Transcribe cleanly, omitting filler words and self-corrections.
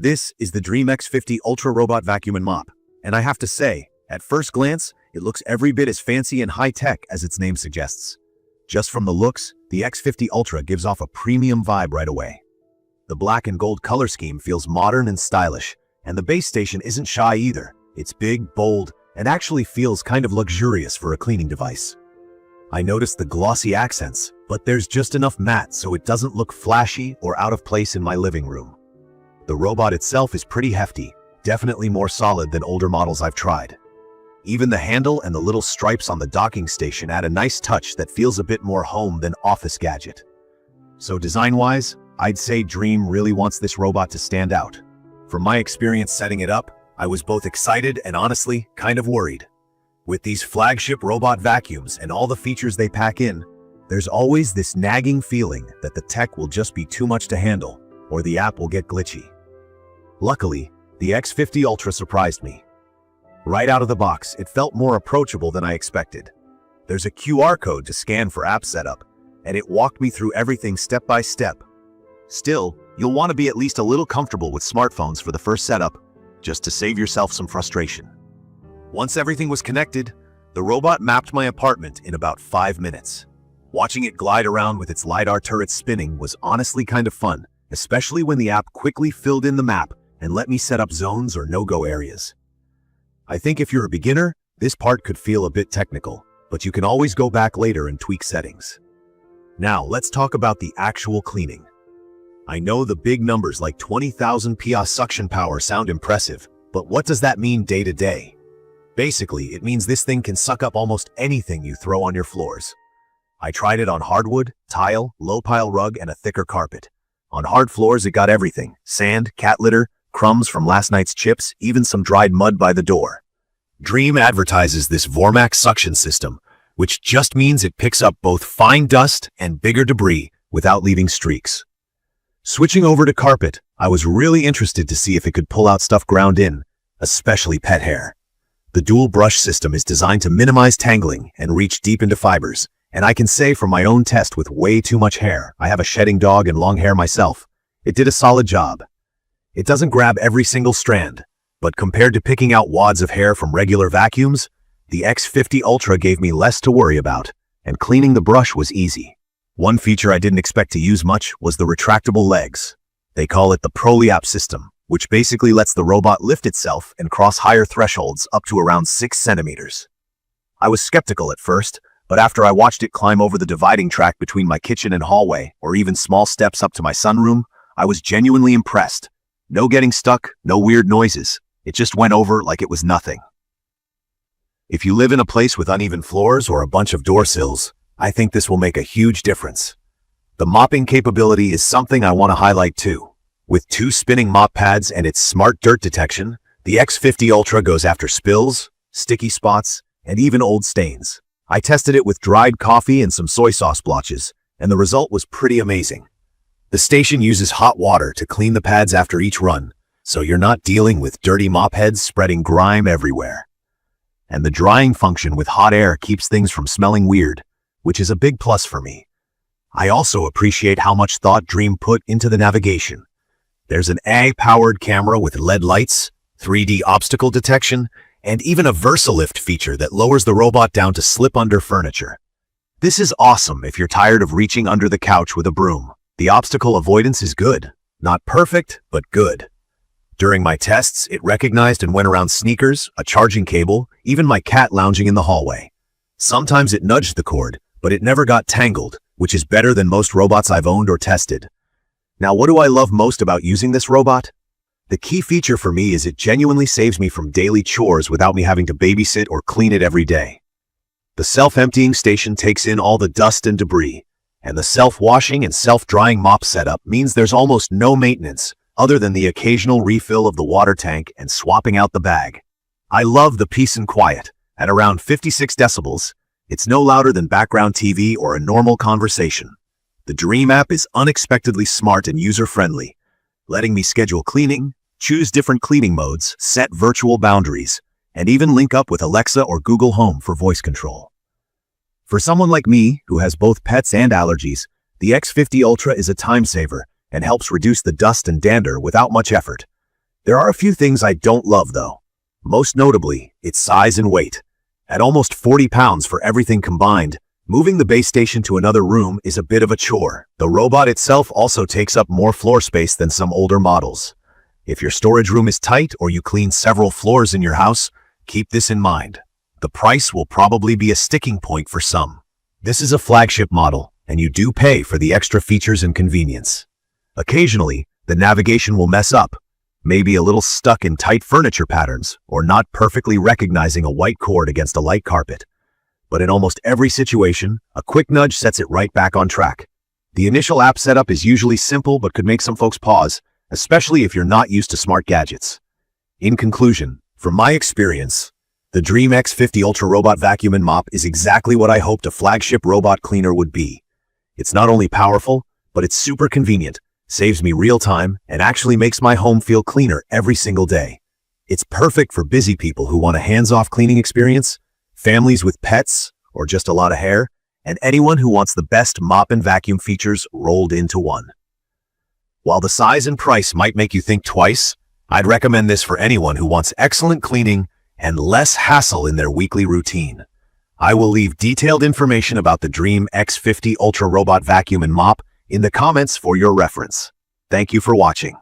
This is the DREAME X50 Ultra Robot Vacuum and Mop, and I have to say, at first glance, it looks every bit as fancy and high-tech as its name suggests. Just from the looks, the X50 Ultra gives off a premium vibe right away. The black and gold color scheme feels modern and stylish, and the base station isn't shy either. It's big, bold, and actually feels kind of luxurious for a cleaning device. I noticed the glossy accents, but there's just enough matte so it doesn't look flashy or out of place in my living room. The robot itself is pretty hefty, definitely more solid than older models I've tried. Even the handle and the little stripes on the docking station add a nice touch that feels a bit more home than office gadget. So design-wise, I'd say DREAME really wants this robot to stand out. From my experience setting it up, I was both excited and honestly kind of worried. With these flagship robot vacuums and all the features they pack in, there's always this nagging feeling that the tech will just be too much to handle or the app will get glitchy. Luckily, the X50 Ultra surprised me. Right out of the box, it felt more approachable than I expected. There's a QR code to scan for app setup, and it walked me through everything step by step. Still, you'll want to be at least a little comfortable with smartphones for the first setup, just to save yourself some frustration. Once everything was connected, the robot mapped my apartment in about 5 minutes. Watching it glide around with its LiDAR turret spinning was honestly kind of fun, especially when the app quickly filled in the map and let me set up zones or no-go areas. I think if you're a beginner, this part could feel a bit technical, but you can always go back later and tweak settings. Now, let's talk about the actual cleaning. I know the big numbers like 20,000 PSI suction power sound impressive, but what does that mean day to day? Basically, it means this thing can suck up almost anything you throw on your floors. I tried it on hardwood, tile, low-pile rug, and a thicker carpet. On hard floors, it got everything: sand, cat litter, crumbs from last night's chips, even some dried mud by the door. DREAME advertises this Vormax suction system, which just means it picks up both fine dust and bigger debris without leaving streaks. Switching over to carpet, I was really interested to see if it could pull out stuff ground in, especially pet hair. The dual brush system is designed to minimize tangling and reach deep into fibers, and I can say from my own test with way too much hair, I have a shedding dog and long hair myself, it did a solid job. It doesn't grab every single strand, but compared to picking out wads of hair from regular vacuums, the X50 Ultra gave me less to worry about, and cleaning the brush was easy. One feature I didn't expect to use much was the retractable legs. They call it the ProLiap system, which basically lets the robot lift itself and cross higher thresholds up to around 6 centimeters. I was skeptical at first, but after I watched it climb over the dividing track between my kitchen and hallway, or even small steps up to my sunroom, I was genuinely impressed. No getting stuck, no weird noises. It just went over like it was nothing. If you live in a place with uneven floors or a bunch of door sills, I think this will make a huge difference. The mopping capability is something I want to highlight too. With 2 spinning mop pads and its smart dirt detection, the X50 Ultra goes after spills, sticky spots, and even old stains. I tested it with dried coffee and some soy sauce blotches, and the result was pretty amazing. The station uses hot water to clean the pads after each run, so you're not dealing with dirty mop heads spreading grime everywhere. And the drying function with hot air keeps things from smelling weird, which is a big plus for me. I also appreciate how much thought DREAME put into the navigation. There's an AI-powered camera with LED lights, 3D obstacle detection, and even a VersaLift feature that lowers the robot down to slip under furniture. This is awesome if you're tired of reaching under the couch with a broom. The obstacle avoidance is good. Not perfect, but good. During my tests, it recognized and went around sneakers, a charging cable, even my cat lounging in the hallway. Sometimes it nudged the cord, but it never got tangled, which is better than most robots I've owned or tested. Now, what do I love most about using this robot? The key feature for me is it genuinely saves me from daily chores without me having to babysit or clean it every day. The self-emptying station takes in all the dust and debris, and the self-washing and self-drying mop setup means there's almost no maintenance other than the occasional refill of the water tank and swapping out the bag. I love the peace and quiet. At around 56 decibels, it's no louder than background TV or a normal conversation. The DREAME app is unexpectedly smart and user-friendly, letting me schedule cleaning, choose different cleaning modes, set virtual boundaries, and even link up with Alexa or Google Home for voice control. For someone like me, who has both pets and allergies, the X50 Ultra is a time saver and helps reduce the dust and dander without much effort. There are a few things I don't love though. Most notably, its size and weight. At almost 40 pounds for everything combined, moving the base station to another room is a bit of a chore. The robot itself also takes up more floor space than some older models. If your storage room is tight or you clean several floors in your house, keep this in mind. The price will probably be a sticking point for some. This is a flagship model, and you do pay for the extra features and convenience. Occasionally, the navigation will mess up, maybe a little stuck in tight furniture patterns or not perfectly recognizing a white cord against a light carpet. But in almost every situation, a quick nudge sets it right back on track. The initial app setup is usually simple but could make some folks pause, especially if you're not used to smart gadgets. In conclusion, from my experience, the DREAME X50 Ultra Robot Vacuum and Mop is exactly what I hoped a flagship robot cleaner would be. It's not only powerful, but it's super convenient, saves me real time, and actually makes my home feel cleaner every single day. It's perfect for busy people who want a hands-off cleaning experience, families with pets, or just a lot of hair, and anyone who wants the best mop and vacuum features rolled into one. While the size and price might make you think twice, I'd recommend this for anyone who wants excellent cleaning and less hassle in their weekly routine. I will leave detailed information about the DREAME X50 Ultra Robot Vacuum and Mop in the comments for your reference. Thank you for watching.